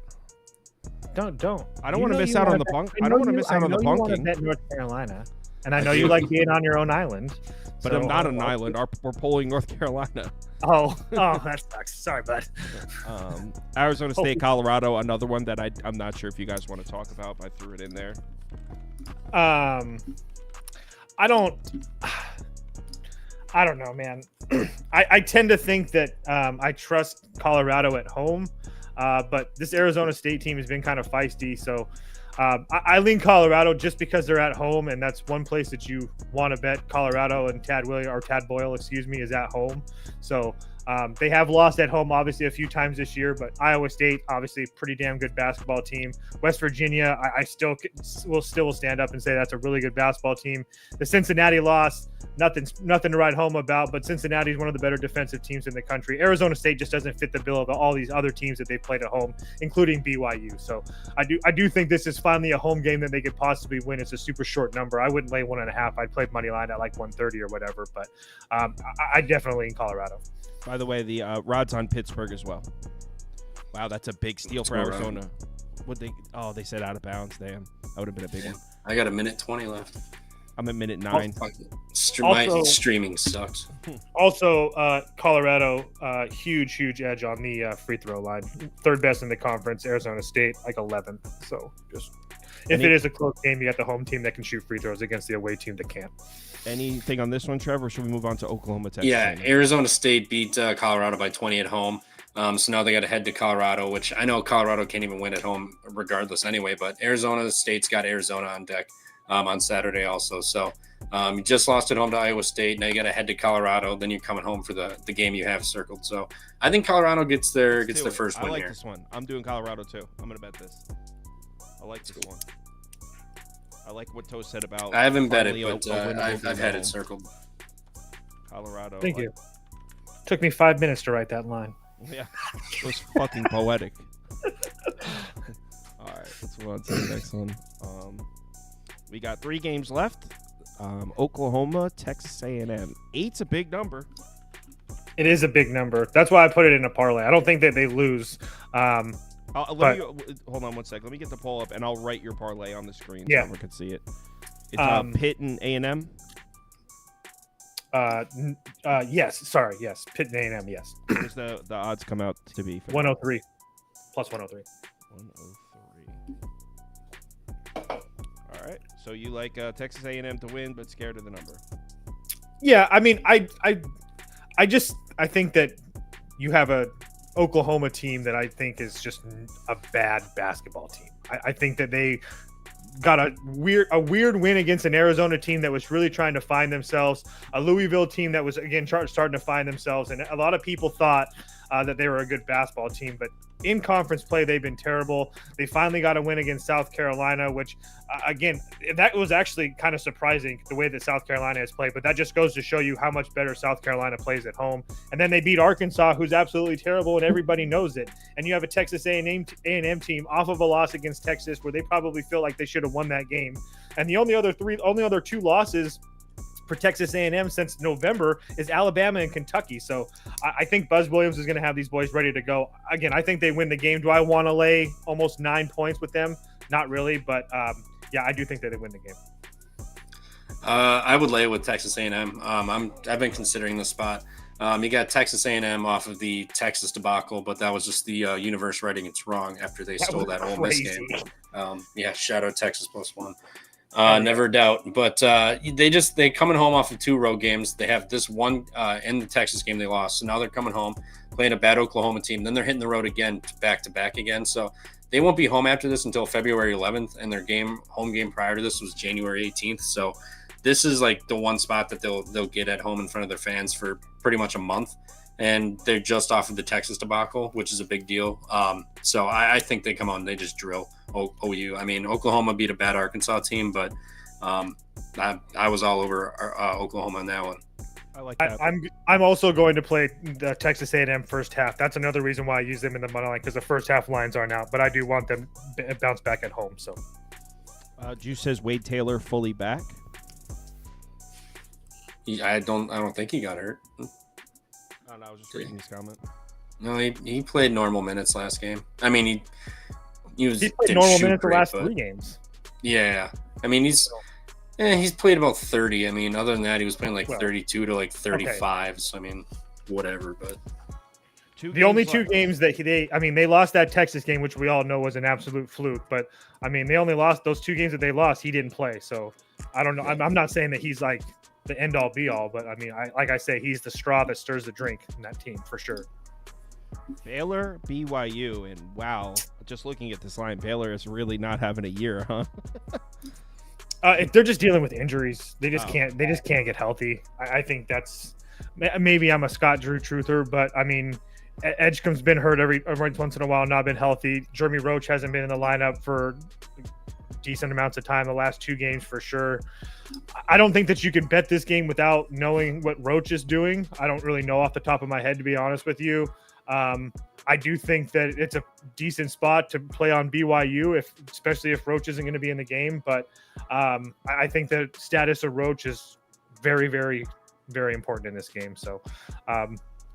Don't. I don't want to miss out on the punk. I don't want to miss out on the punking. You want to bet North Carolina, and I know you like being on your own island. But I'm not an island. We're polling North Carolina. Oh, that sucks. Sorry, bud. Arizona State, Colorado, another one that I'm not sure if you guys want to talk about, but I threw it in there. I don't know, man. I tend to think that I trust Colorado at home, but this Arizona State team has been kind of feisty. So I lean Colorado just because they're at home, and that's one place that you want to bet Colorado, and Tad Boyle, is at home. So they have lost at home, obviously, a few times this year, but Iowa State, obviously, pretty damn good basketball team. West Virginia, I still will stand up and say that's a really good basketball team. The Cincinnati loss, nothing to write home about, but Cincinnati is one of the better defensive teams in the country. Arizona State just doesn't fit the bill of all these other teams that they've played at home, including BYU. So I do think this is finally a home game that they could possibly win. It's a super short number. I wouldn't lay 1.5. I'd play money line at like 130 or whatever, but I definitely in Colorado. By the way, the rod's on Pittsburgh as well. Wow, that's a big steal for Arizona. They said out of bounds. Damn, that would have been a big one. I got 1:20 left. I'm at minute 9. My streaming sucks. Also, Colorado, huge edge on the free throw line. Third best in the conference. Arizona State, like 11th. So just if it is a close game, you got the home team that can shoot free throws against the away team that can't. Anything on this one, Trevor? Or should we move on to Oklahoma, Texas? Yeah, Arizona State beat Colorado by 20 at home. So now they got to head to Colorado, which I know Colorado can't even win at home regardless anyway, but Arizona State's got Arizona on deck on Saturday also. So you just lost at home to Iowa State. Now you got to head to Colorado. Then you're coming home for the game you have circled. So I think Colorado gets their first win here. I like this one. I'm doing Colorado too. I'm going to bet this. I like this one. I like what Toe said about. I haven't bet finally it, but I've had it circled. Colorado. Thank you. Took me 5 minutes to write that line. Yeah, it was fucking poetic. All right, let's move on to the next one. We got 3 games left. Oklahoma, Texas A&M. 8's a big number. It is a big number. That's why I put it in a parlay. I don't think that they lose. Hold on 1 sec. Let me get the poll up, and I'll write your parlay on the screen so everyone can see it. It's Pitt and A&M. Yes. Sorry. Yes. Pitt and A&M. Yes. What does the odds come out to be? For 103 plus 103. 103. All right. So you like Texas A&M to win, but scared of the number. Yeah. I mean, I think that you have a Oklahoma team that I think is just a bad basketball team. I think that they got a weird win against an Arizona team that was really trying to find themselves, a Louisville team that was again starting to find themselves, and a lot of people thought that they were a good basketball team, but in conference play they've been terrible. They finally got a win against South Carolina, which again, that was actually kind of surprising the way that South Carolina has played, but that just goes to show you how much better South Carolina plays at home. And then they beat Arkansas, who's absolutely terrible, and everybody knows it. And you have a Texas A&M team off of a loss against Texas where they probably feel like they should have won that game. And the only other 2 losses for Texas A&M since November is Alabama and Kentucky. So I think Buzz Williams is going to have these boys ready to go. Again, I think they win the game. Do I want to lay almost 9 points with them? Not really, but yeah, I do think that they win the game. I would lay it with Texas A&M. I've been considering the spot. You got Texas A&M off of the Texas debacle, but that was just the universe writing it's wrong after they stole that Ole Miss game. Yeah, shout out Texas +1. Never doubt, but they coming home off of 2 road games. They have this one in the Texas game they lost, so now they're coming home playing a bad Oklahoma team. Then they're hitting the road again, back to back again. So they won't be home after this until February 11th, and their home game prior to this was January 18th. So this is like the one spot that they'll get at home in front of their fans for pretty much a month. And they're just off of the Texas debacle, which is a big deal. So I think they come on, they just drill OU. I mean, Oklahoma beat a bad Arkansas team, but I was all over Oklahoma in that one. I like that. I'm also going to play the Texas A&M first half. That's another reason why I use them in the money line, because the first half lines aren't out, but I do want them to bounce back at home. So, Juice says Wade Taylor fully back. I don't think he got hurt. I was just reading his comment. No, he played normal minutes last game. I mean, he played normal minutes the last 3 games. Yeah, I mean he's played about 30. I mean, other than that, he was playing 32 to 35. Okay. So I mean, whatever. But the only 2 games that they lost that Texas game, which we all know was an absolute fluke. But I mean, they only lost those 2 games that they lost. He didn't play, so I don't know. I'm not saying that he's like the end all be all, but I mean, like I say, he's the straw that stirs the drink in that team for sure. Baylor, BYU, and wow, just looking at this line, Baylor is really not having a year, huh? They're just dealing with injuries. They just can't get healthy. I think that's maybe I'm a Scott Drew truther, but I mean, Edgecombe's been hurt every once in a while, not been healthy. Jeremy Roach hasn't been in the lineup for decent amounts of time the last 2 games for sure. I don't think that you can bet this game without knowing what Roach is doing. I don't really know off the top of my head, to be honest with you. I do think that it's a decent spot to play on BYU, especially if Roach isn't going to be in the game. But I think the status of Roach is very, very, very important in this game. So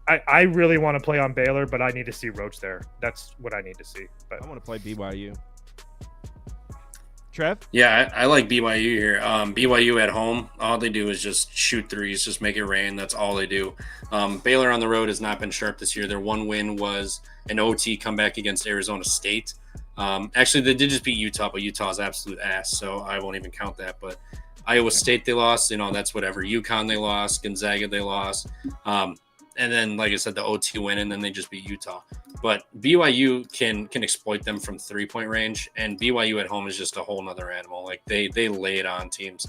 I really want to play on Baylor, but I need to see Roach there. That's what I need to see. But I want to play BYU. Trev? Yeah, I like BYU here. BYU at home, all they do is just shoot threes, just make it rain. That's all they do. Baylor on the road has not been sharp this year. Their one win was an OT comeback against Arizona State. Actually, they did just beat Utah, but Utah's absolute ass, so I won't even count that. But Iowa State they lost. That's whatever. UConn they lost. Gonzaga they lost. And then, like I said, the OT win, and then they just beat Utah. But BYU can exploit them from 3-point range, and BYU at home is just a whole nother animal. Like they lay it on teams.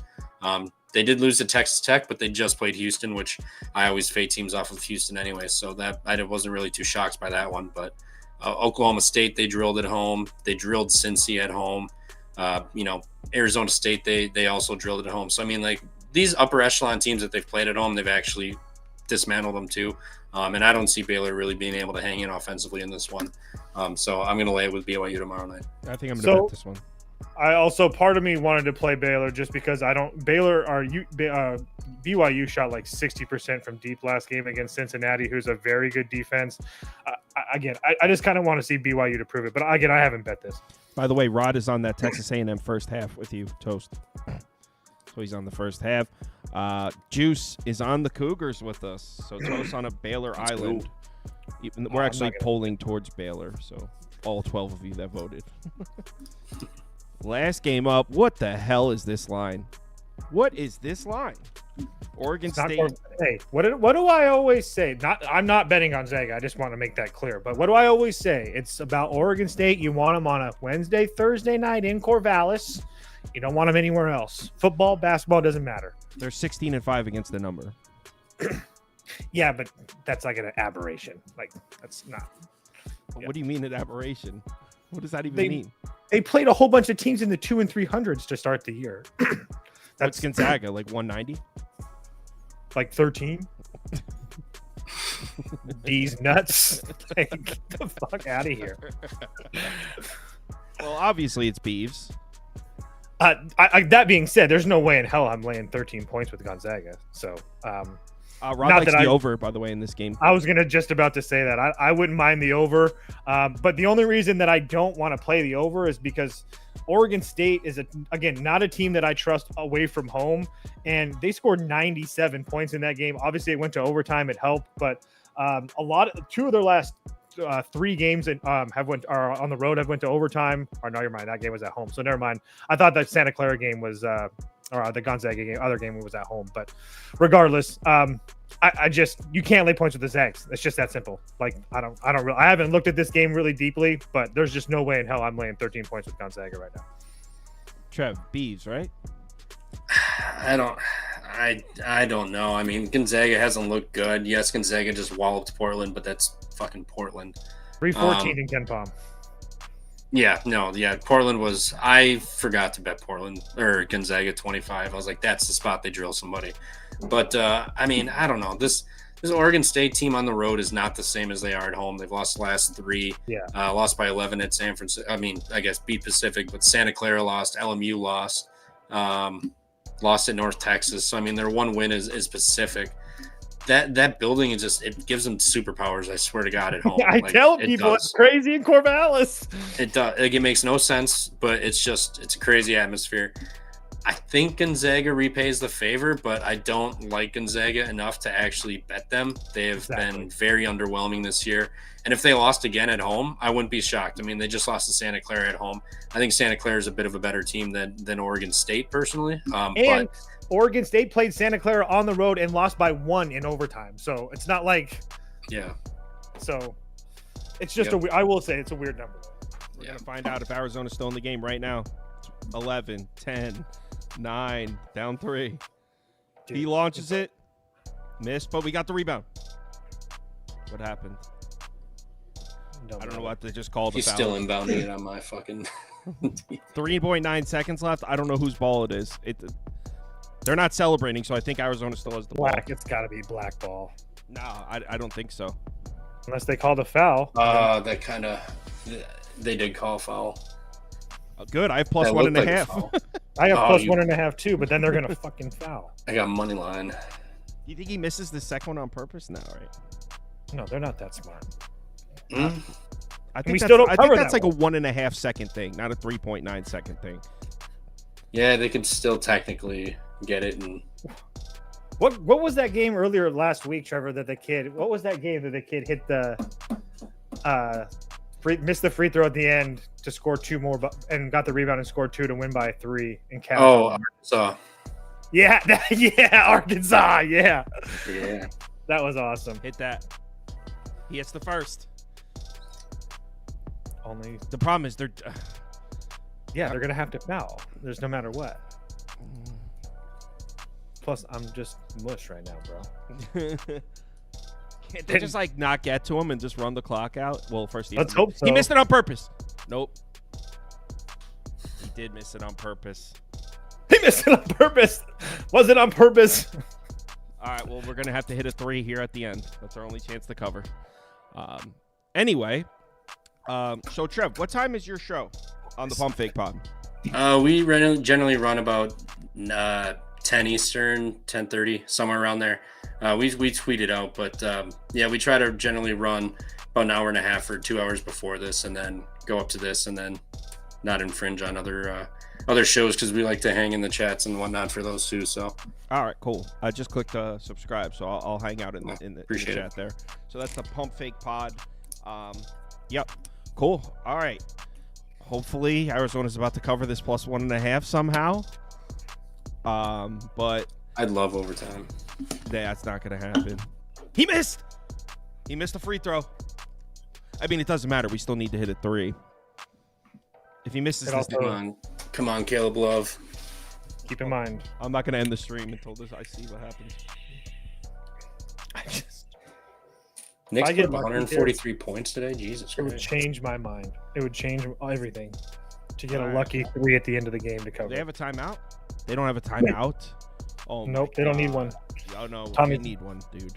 They did lose to Texas Tech, but they just played Houston, which I always fade teams off of Houston anyway. So that I wasn't really too shocked by that one. But Oklahoma State, they drilled at home. They drilled Cincy at home. Arizona State, they also drilled it at home. So, I mean, like, these upper echelon teams that they've played at home, they've actually dismantled them too. And I don't see Baylor really being able to hang in offensively in this one. So I'm going to lay it with BYU tomorrow night. I think I'm going to bet this one. I also, part of me wanted to play Baylor just because BYU shot like 60% from deep last game against Cincinnati, who's a very good defense. I just kind of want to see BYU to prove it. But again, I haven't bet this. By the way, Rod is on that Texas A&M first half with you, Toast. So he's on the first half. Juice is on the Cougars with us. So Toast on a Baylor Island. We're actually polling towards Baylor. So all 12 of you that voted. Last game up. What the hell is this line? What is this line? Oregon State. Hey, what do I always say? I'm not betting on Gonzaga. I just want to make that clear. But what do I always say? It's about Oregon State. You want them on a Wednesday, Thursday night in Corvallis. You don't want them anywhere else. Football, basketball, doesn't matter. They're 16-5 against the number. Yeah, but that's like an aberration. Like, that's not. What do you mean an aberration? What does that even mean? They played a whole bunch of teams in the 200s and 300s to start the year. That's Gonzaga, like 190? Like 13? These nuts. Like, get the fuck out of here. Well, obviously it's Beeves. That being said, there's no way in hell I'm laying 13 points with Gonzaga. So, Rod likes the over, by the way, in this game. I was just about to say that. I wouldn't mind the over. But the only reason that I don't want to play the over is because Oregon State is, again, not a team that I trust away from home. And they scored 97 points in that game. Obviously, it went to overtime. It helped. But two of their last 3 games are on the road have went to overtime. Or no, never mind. That game was at home. So never mind. I thought that Santa Clara game was or the Gonzaga game, other game was at home. But regardless, you can't lay points with the Zags. It's just that simple. Like, I haven't looked at this game really deeply, but there's just no way in hell I'm laying 13 points with Gonzaga right now. Trev, Beeves, right? I don't know. I mean, Gonzaga hasn't looked good. Yes, Gonzaga just walloped Portland, but that's fucking Portland. 314 in Ken Palm. Yeah, Portland was. I forgot to bet Portland or Gonzaga 25. I was like, that's the spot they drill somebody. But I mean, I don't know. This Oregon State team on the road is not the same as they are at home. They've lost the last 3. Yeah. Lost by 11 at San Francisco. I mean, I guess beat Pacific, but Santa Clara lost. LMU lost. Lost at North Texas. So I mean, their one win is Pacific. That building is just, it gives them superpowers. I swear to God, at home. I tell people it's crazy in Corvallis. It does. Like, it makes no sense, but it's a crazy atmosphere. I think Gonzaga repays the favor, but I don't like Gonzaga enough to actually bet them. They have been very underwhelming this year. And if they lost again at home, I wouldn't be shocked. I mean, they just lost to Santa Clara at home. I think Santa Clara is a bit of a better team than Oregon State, personally. But Oregon State played Santa Clara on the road and lost by 1 in overtime. So it's not like, So it's just I will say it's a weird number. We're gonna find out if Arizona's still in the game right now. 11, 10, 9, down 3. He launches it, missed, but we got the rebound. What happened? I don't know what they just called. He's still inbounding it on my fucking 3.9 seconds left. I don't know whose ball it is. They're not celebrating, so I think Arizona still has the ball. It's got to be black ball. No, I don't think so. Unless they called a foul. They did call a foul. Good. I have plus 1.5. I have plus 1.5 too, but then they're gonna fucking foul. I got money line. You think he misses the second one on purpose? No, right? No, they're not that smart. I think that's like a 1.5 second thing, not a 3.9 second thing. Yeah, they could still technically get it. And what was that game earlier last week, Trevor? What was that game that the kid hit the missed the free throw at the end to score 2 more, and got the rebound and scored 2 to win by 3 in Cal? Oh, Arkansas. Yeah, Arkansas. Yeah. That was awesome. Hit that. He hits the first. Only the problem is they're gonna have to foul. There's no matter what. Plus, I'm just mush right now, bro. Can't they just like not get to him and just run the clock out? Well, first let's hope so. He missed it on purpose. Nope. did miss it on purpose. He missed it on purpose. Was it on purpose? All right, well, we're going to have to hit a 3 here at the end. That's our only chance to cover. Anyway, so Trev, what time is your show on the Pump Fake Pod? We generally run about 10 Eastern, 10:30, somewhere around there. We tweet it out, but yeah, we try to generally run about an hour and a half or 2 hours before this, and then go up to this, and then not infringe on other shows because we like to hang in the chats and whatnot for those too. So all right, cool. I just clicked subscribe, so I'll hang out in the chat there. So that's the Pump Fake Pod. Yep, cool. All right. Hopefully Arizona's about to cover this plus 1.5 somehow. But I'd love overtime. That's not gonna happen. He missed a free throw. I mean, it doesn't matter. We still need to hit a 3. If he misses this, come on, Caleb Love. Keep in mind, I'm not gonna end the stream until I see what happens. Knicks put 143 points today. Jesus Christ. It would change my mind. It would change everything to get a lucky 3 at the end of the game to cover. They have a timeout? They don't have a timeout? Oh, nope, they don't need one. Oh, no, Tommy. they need one, dude.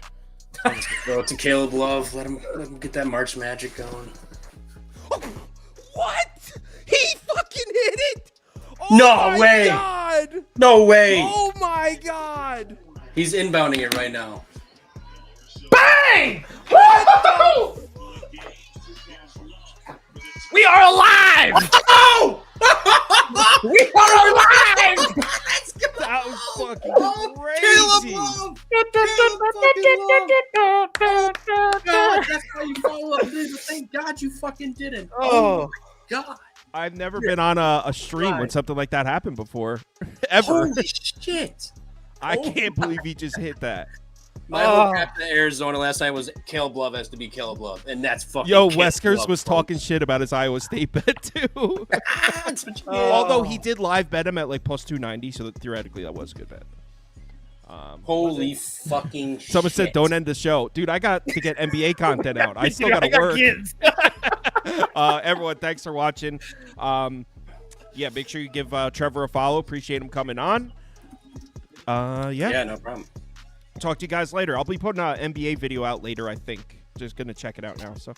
Throw it to Caleb Love. Let him get that March Magic going. What? He fucking hit it! Oh No way! God. No way! Oh my God! He's inbounding it right now. Bang! Woo! We are alive! Oh! We are alive! Let's go! That was fucking Caleb crazy. Love! God, that's how you follow up this. Thank God you fucking did it. Oh my God. I've never been on a stream when something like that happened before. Ever. Holy shit. I can't believe he just hit that. My whole captain of Arizona last night was Caleb Love has to be Caleb Love, and that's fucking. Yo, Caleb Weskers Love, was talking shit about his Iowa State bet too. That's what you Although he did live bet him at like plus 290, so that theoretically that was a good bet. Holy fucking shit. Someone said don't end the show. Dude, I got to get NBA content out. I still got to work. Everyone, thanks for watching. Yeah, make sure you give Trevor a follow. Appreciate him coming on. Yeah, no problem. Talk to you guys later. I'll be putting an NBA video out later, I think. Just going to check it out now. So.